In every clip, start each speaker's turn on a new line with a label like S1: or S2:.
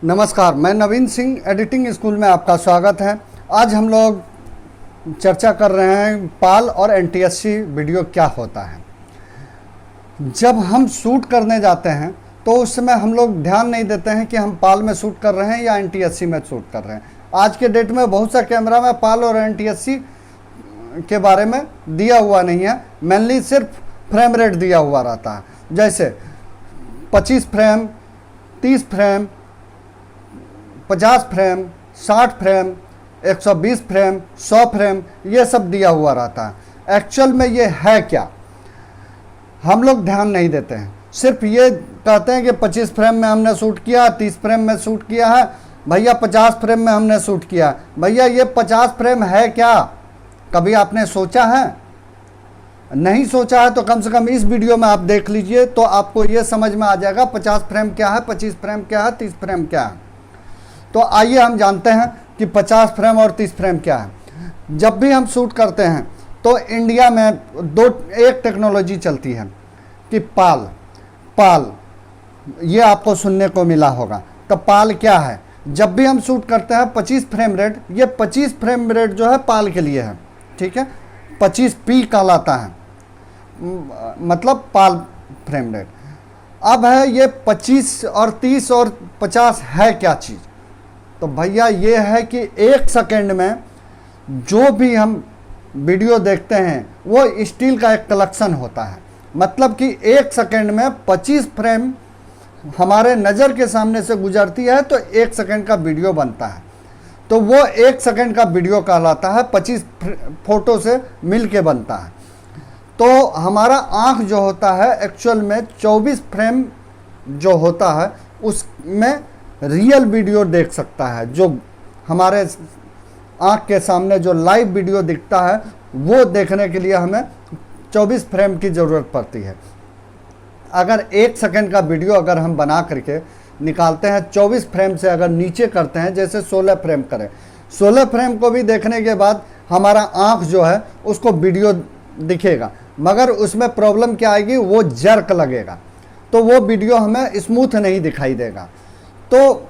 S1: नमस्कार, मैं नवीन Singh editing school में आपका स्वागत है। आज हम लोग चर्चा कर रहे हैं पाल और एनटीएससी वीडियो क्या होता है। जब हम शूट करने जाते हैं तो उस समय हम लोग ध्यान नहीं देते हैं कि हम पाल में शूट कर रहे हैं या एनटीएससी में शूट कर रहे हैं। आज के डेट में बहुत सा कैमरा में पाल और एनटीएससी के बारे में दिया हुआ नहीं है, मेनली सिर्फ फ्रेम रेट दिया हुआ रहता है। जैसे 25 frame, 30 frame, 50 frame, 60 frame, 120 frame, 100 frame, ये सब दिया हुआ रहता है। एक्चुअल में ये है क्या, हम लोग ध्यान नहीं देते हैं। सिर्फ ये कहते हैं कि 25 फ्रेम में हमने शूट किया, 30 फ्रेम में शूट किया है, भैया 50 फ्रेम में हमने शूट किया। भैया ये 50 फ्रेम है क्या, कभी आपने सोचा है? नहीं सोचा है तो कम से कम इस वीडियो में आप देख लीजिए, तो आपको ये समझ में आ जाएगा 50 फ्रेम क्या है, 25 फ्रेम क्या है, 30 फ्रेम क्या है। तो आइए हम जानते हैं कि 50 फ्रेम और 30 फ्रेम क्या है। जब भी हम शूट करते हैं तो इंडिया में एक टेक्नोलॉजी चलती है कि पाल ये आपको सुनने को मिला होगा। तो पाल क्या है? जब भी हम शूट करते हैं 25 फ्रेम रेट, ये 25 फ्रेम रेट जो है पाल के लिए है, ठीक है। 25p कहलाता है, मतलब पाल फ्रेम रेट। अब है ये 25 और 30 और 50 है क्या चीज़? तो भैया ये है कि 1 सेकेंड में जो भी हम वीडियो देखते हैं वो स्टील का एक कलेक्शन होता है। मतलब कि 1 सेकेंड में 25 फ्रेम हमारे नज़र के सामने से गुजरती है तो 1 सेकेंड का वीडियो बनता है। तो वो 1 सेकेंड का वीडियो कहलाता है, 25 फोटो से मिल के बनता है। तो हमारा आँख जो होता है एक्चुअल में 24 फ्रेम जो होता है उसमें रियल वीडियो देख सकता है। जो हमारे आँख के सामने जो लाइव वीडियो दिखता है वो देखने के लिए हमें 24 फ्रेम की ज़रूरत पड़ती है। अगर 1 सेकेंड का वीडियो अगर हम बना करके निकालते हैं 24 फ्रेम से अगर नीचे करते हैं, जैसे 16 फ्रेम करें, 16 फ्रेम को भी देखने के बाद हमारा आँख जो है उसको वीडियो दिखेगा, मगर उसमें प्रॉब्लम क्या आएगी, वो जर्क लगेगा, तो वो वीडियो हमें स्मूथ नहीं दिखाई देगा। तो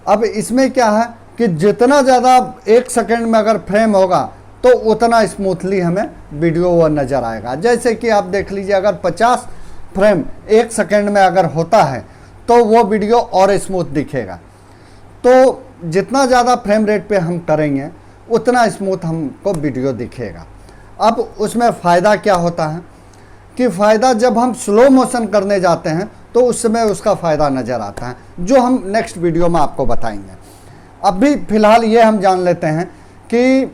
S1: अब इसमें क्या है कि जितना ज़्यादा 1 सेकेंड में अगर फ्रेम होगा तो उतना स्मूथली हमें वीडियो वो नज़र आएगा। जैसे कि आप देख लीजिए, अगर 50 फ्रेम 1 सेकेंड में अगर होता है तो वो वीडियो और स्मूथ दिखेगा। तो जितना ज़्यादा फ्रेम रेट पे हम करेंगे उतना स्मूथ हमको वीडियो दिखेगा। अब उसमें फ़ायदा क्या होता है कि फ़ायदा जब हम स्लो मोशन करने जाते हैं तो उस समय उसका फ़ायदा नज़र आता है, जो हम नेक्स्ट वीडियो में आपको बताएंगे। अभी फ़िलहाल ये हम जान लेते हैं कि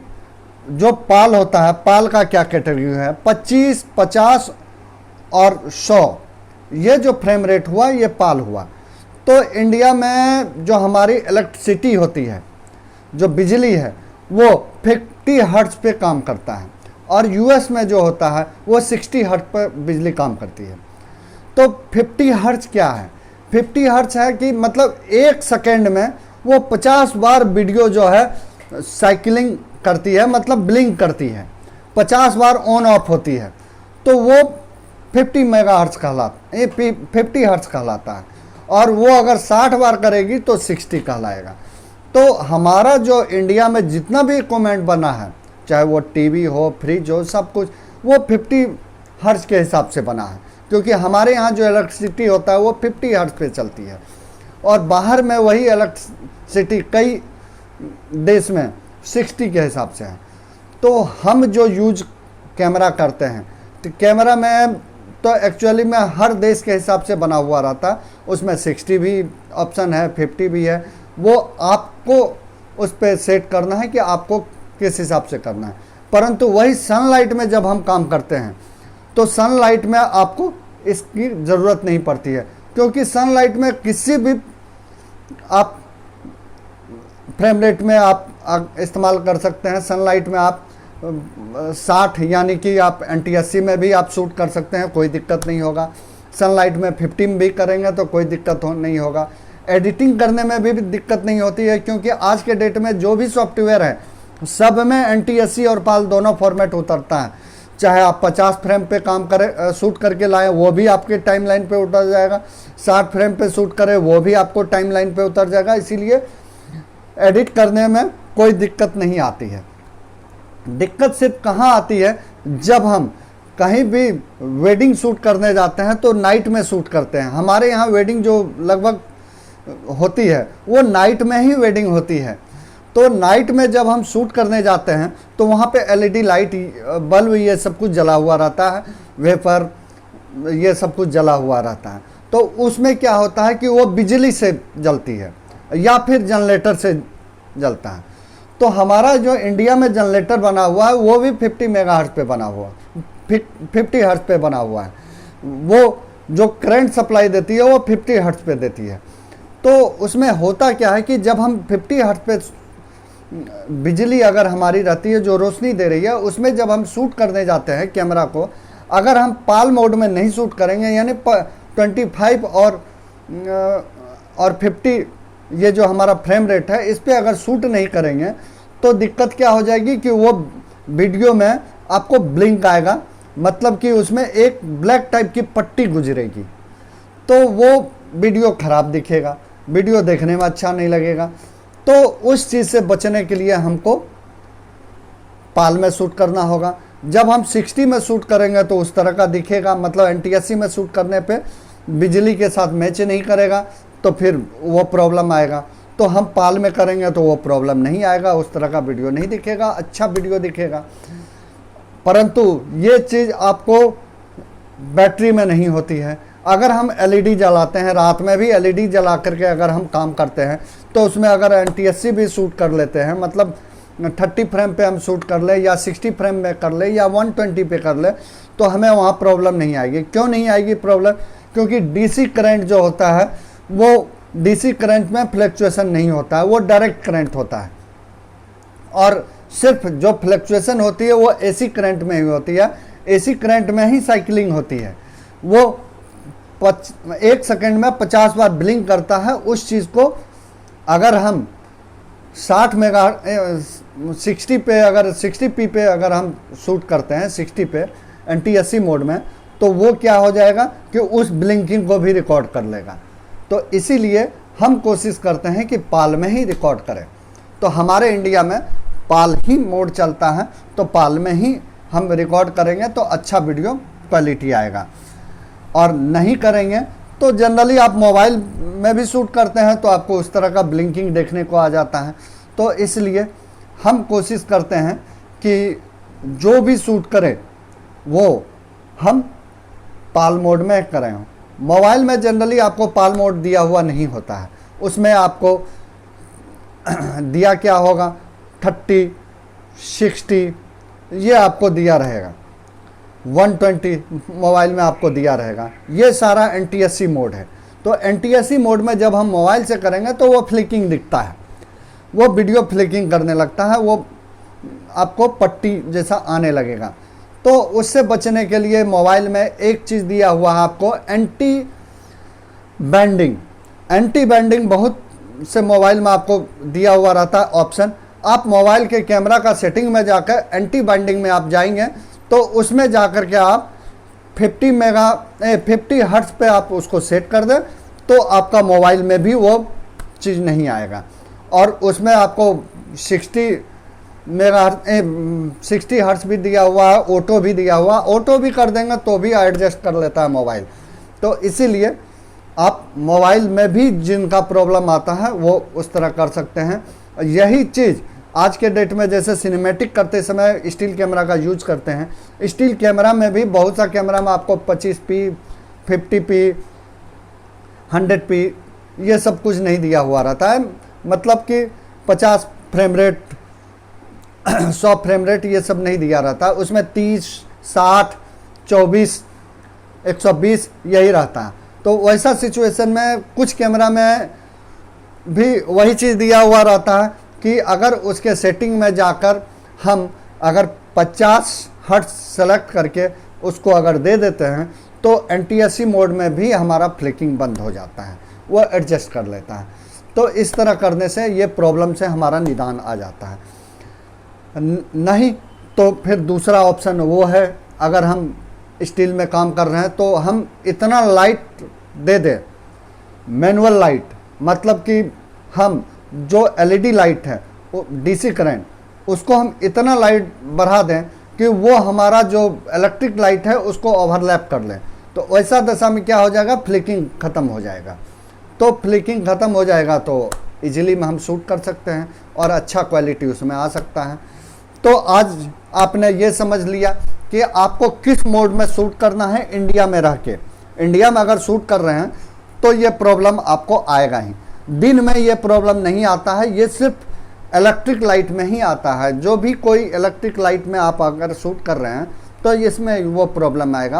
S1: जो पाल होता है, पाल का क्या कैटेगरी है। 25, 50 और 100 ये जो फ्रेम रेट हुआ ये पाल हुआ। तो इंडिया में जो हमारी इलेक्ट्रिसिटी होती है, जो बिजली है, वो 50 हर्ट्ज पे काम करता है, और यूएस में जो होता है वो 60 हर्ट्ज पर बिजली काम करती है। तो 50 हर्ट्ज क्या है? 50 हर्ट्ज है कि मतलब 1 सेकेंड में वो 50 बार वीडियो जो है साइकिलिंग करती है, मतलब ब्लिंक करती है, 50 बार ऑन ऑफ होती है। तो वो 50 मेगाहर्ट्ज कहलाता है, 50 हर्ट्ज कहलाता है। और वो अगर 60 बार करेगी तो 60 कहलाएगा। तो हमारा जो इंडिया में जितना भी इक्विपमेंट बना है, चाहे वो टीवी हो, फ्रिज हो, सब कुछ वो 50 हर्ट्ज के हिसाब से बना है, क्योंकि हमारे यहाँ जो इलेक्ट्रिसिटी होता है वो 50 हर्ट्ज पे चलती है, और बाहर में वही इलेक्ट्रिसिटी कई देश में 60 के हिसाब से है। तो हम जो यूज कैमरा करते हैं, तो कैमरा में तो एक्चुअली में हर देश के हिसाब से बना हुआ रहता है। उसमें 60 भी ऑप्शन है, 50 भी है। वो आपको उस पर सेट करना है कि आपको किस हिसाब से करना है। परंतु वही सनलाइट में जब हम काम करते हैं तो सनलाइट में आपको इसकी ज़रूरत नहीं पड़ती है, क्योंकि सनलाइट में किसी भी आप फ्रेम रेट में आप इस्तेमाल कर सकते हैं। सनलाइट में आप 60 यानी कि आप एनटीएससी में भी आप शूट कर सकते हैं, कोई दिक्कत नहीं होगा। सनलाइट में 50 भी करेंगे तो कोई दिक्कत नहीं होगा। एडिटिंग करने में भी दिक्कत नहीं होती है, क्योंकि आज के डेट में जो भी सॉफ्टवेयर है सब में एनटीएससी और पाल दोनों फॉर्मेट उतरता है। चाहे आप 50 फ्रेम पे काम करें, शूट करके लाएं, वो भी आपके टाइमलाइन पे उतर जाएगा। 60 फ्रेम पे शूट करें, वो भी आपको टाइमलाइन पे उतर जाएगा। इसीलिए एडिट करने में कोई दिक्कत नहीं आती है। दिक्कत सिर्फ कहाँ आती है, जब हम कहीं भी वेडिंग शूट करने जाते हैं तो नाइट में शूट करते हैं। हमारे यहाँ वेडिंग जो लगभग होती है वो नाइट में ही वेडिंग होती है। तो नाइट में जब हम शूट करने जाते हैं तो वहाँ पे एलईडी लाइट, बल्ब, ये सब कुछ जला हुआ रहता है, वेपर, ये सब कुछ जला हुआ रहता है। तो उसमें क्या होता है कि वो बिजली से जलती है या फिर जनरेटर से जलता है। तो हमारा जो इंडिया में जनरेटर बना हुआ है वो भी 50 मेगाहर्ट्ज पे बना हुआ, 50 हर्ट्ज पे बना हुआ है। वो जो करंट सप्लाई देती है वो 50 हर्ट्ज पे देती है। तो उसमें होता क्या है कि जब हम 50 हर्ट्ज पे बिजली अगर हमारी रहती है, जो रोशनी दे रही है, उसमें जब हम शूट करने जाते हैं कैमरा को, अगर हम पाल मोड में नहीं शूट करेंगे, यानी 25 और 50 ये जो हमारा फ्रेम रेट है, इस पे अगर शूट नहीं करेंगे तो दिक्कत क्या हो जाएगी कि वो वीडियो में आपको ब्लिंक आएगा, मतलब कि उसमें एक ब्लैक टाइप की पट्टी गुजरेगी, तो वो वीडियो ख़राब दिखेगा, वीडियो देखने में अच्छा नहीं लगेगा। तो उस चीज़ से बचने के लिए हमको पाल में शूट करना होगा। जब हम 60 में शूट करेंगे तो उस तरह का दिखेगा, मतलब NTSC में शूट करने पे बिजली के साथ मैच नहीं करेगा, तो फिर वो प्रॉब्लम आएगा। तो हम पाल में करेंगे तो वो प्रॉब्लम नहीं आएगा, उस तरह का वीडियो नहीं दिखेगा, अच्छा वीडियो दिखेगा। परंतु ये चीज़ आपको बैटरी में नहीं होती है। अगर हम LED जलाते हैं, रात में भी LED जला करके अगर हम काम करते हैं, तो उसमें अगर NTSC भी शूट कर लेते हैं, मतलब 30 फ्रेम पे हम शूट कर ले या 60 फ्रेम में कर ले या 120 पे कर ले, तो हमें वहाँ प्रॉब्लम नहीं आएगी। क्यों नहीं आएगी प्रॉब्लम? क्योंकि DC करंट जो होता है वो DC करंट में फ्लक्चुएसन नहीं होता है, वो डायरेक्ट करंट होता है। और सिर्फ जो फ्लक्चुएसन होती है वो AC करंट में ही होती है, AC करंट में ही साइकिलिंग होती है। वो 1 सेकंड में 50 बार ब्लिंक करता है। उस चीज़ को अगर हम 60 पे अगर 60p पे अगर हम शूट करते हैं, 60 पे NTSC मोड में, तो वो क्या हो जाएगा कि उस ब्लिंकिंग को भी रिकॉर्ड कर लेगा। तो इसीलिए हम कोशिश करते हैं कि पाल में ही रिकॉर्ड करें। तो हमारे इंडिया में पाल ही मोड चलता है, तो पाल में ही हम रिकॉर्ड करेंगे तो अच्छा वीडियो क्वालिटी आएगा। और नहीं करेंगे तो जनरली आप मोबाइल में भी शूट करते हैं तो आपको उस तरह का ब्लिंकिंग देखने को आ जाता है। तो इसलिए हम कोशिश करते हैं कि जो भी शूट करें वो हम पाल मोड में करें। मोबाइल में जनरली आपको पाल मोड दिया हुआ नहीं होता है, उसमें आपको दिया क्या होगा 30, 60 ये आपको दिया रहेगा, 120 मोबाइल में आपको दिया रहेगा। ये सारा NTSC मोड है। तो NTSC मोड में जब हम मोबाइल से करेंगे तो वो फ्लिकिंग दिखता है, वो वीडियो फ्लिकिंग करने लगता है, वो आपको पट्टी जैसा आने लगेगा। तो उससे बचने के लिए मोबाइल में एक चीज़ दिया हुआ है आपको, एंटी बैंडिंग बहुत से मोबाइल में आपको दिया हुआ रहता है ऑप्शन। आप मोबाइल के कैमरा का सेटिंग में जाकर एंटी बैंडिंग में आप जाएंगे तो उसमें जाकर के आप 50 हर्ट्ज पे आप उसको सेट कर दें तो आपका मोबाइल में भी वो चीज़ नहीं आएगा। और उसमें आपको 60 हर्ट्ज भी दिया हुआ है, ऑटो भी दिया हुआ, ऑटो भी कर देंगे तो भी एडजस्ट कर लेता है मोबाइल। तो इसीलिए आप मोबाइल में भी जिनका प्रॉब्लम आता है वो उस तरह कर सकते हैं। यही चीज़ आज के डेट में जैसे सिनेमैटिक करते समय स्टील कैमरा का यूज करते हैं, स्टील कैमरा में भी बहुत सा कैमरा में आपको 25p, 50p, 100p ये सब कुछ नहीं दिया हुआ रहता है, मतलब कि 50 फ्रेम रेट 100 फ्रेम रेट ये सब नहीं दिया रहता, उसमें 30, 60, 24, 120 यही रहता है। तो वैसा सिचुएशन में कुछ कैमरा में भी वही चीज़ दिया हुआ रहता है कि अगर उसके सेटिंग में जाकर हम अगर 50 हर्ट्ज सेलेक्ट करके उसको अगर दे देते हैं तो NTSC मोड में भी हमारा फ्लिकिंग बंद हो जाता है, वो एडजस्ट कर लेता है। तो इस तरह करने से ये प्रॉब्लम से हमारा निदान आ जाता है। नहीं तो फिर दूसरा ऑप्शन वो है अगर हम स्टील में काम कर रहे हैं तो हम इतना लाइट दे दें, मैनुअल लाइट, मतलब कि हम जो एलईडी लाइट है वो डीसी करंट, उसको हम इतना लाइट बढ़ा दें कि वो हमारा जो इलेक्ट्रिक लाइट है उसको ओवरलैप कर ले, तो वैसा दशा में क्या हो जाएगा, फ्लिकिंग ख़त्म हो जाएगा। तो फ्लिकिंग ख़त्म हो जाएगा तो इजीली में हम शूट कर सकते हैं और अच्छा क्वालिटी उसमें आ सकता है। तो आज आपने ये समझ लिया कि आपको किस मोड में शूट करना है इंडिया में रह के। इंडिया में अगर शूट कर रहे हैं तो ये प्रॉब्लम आपको आएगा ही, दिन में ये प्रॉब्लम नहीं आता है, ये सिर्फ इलेक्ट्रिक लाइट में ही आता है। जो भी कोई इलेक्ट्रिक लाइट में आप अगर शूट कर रहे हैं तो इसमें वो प्रॉब्लम आएगा,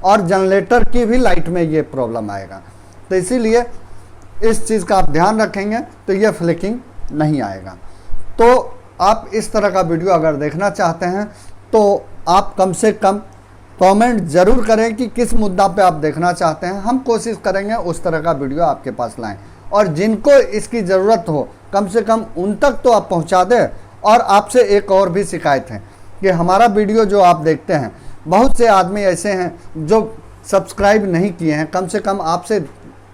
S1: और जनरेटर की भी लाइट में ये प्रॉब्लम आएगा। तो इसीलिए इस चीज़ का आप ध्यान रखेंगे तो ये फ्लिकिंग नहीं आएगा। तो आप इस तरह का वीडियो अगर देखना चाहते हैं तो आप कम से कम कमेंट ज़रूर करें कि किस मुद्दा पे आप देखना चाहते हैं, हम कोशिश करेंगे उस तरह का वीडियो आपके पास लाएं। और जिनको इसकी ज़रूरत हो कम से कम उन तक तो आप पहुंचा दें। और आपसे एक और भी शिकायत है कि हमारा वीडियो जो आप देखते हैं, बहुत से आदमी ऐसे हैं जो सब्सक्राइब नहीं किए हैं। कम से कम आपसे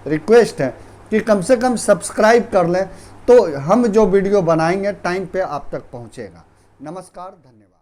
S1: रिक्वेस्ट है कि कम से कम सब्सक्राइब कर लें, तो हम जो वीडियो बनाएंगे टाइम पे आप तक पहुंचेगा। नमस्कार, धन्यवाद।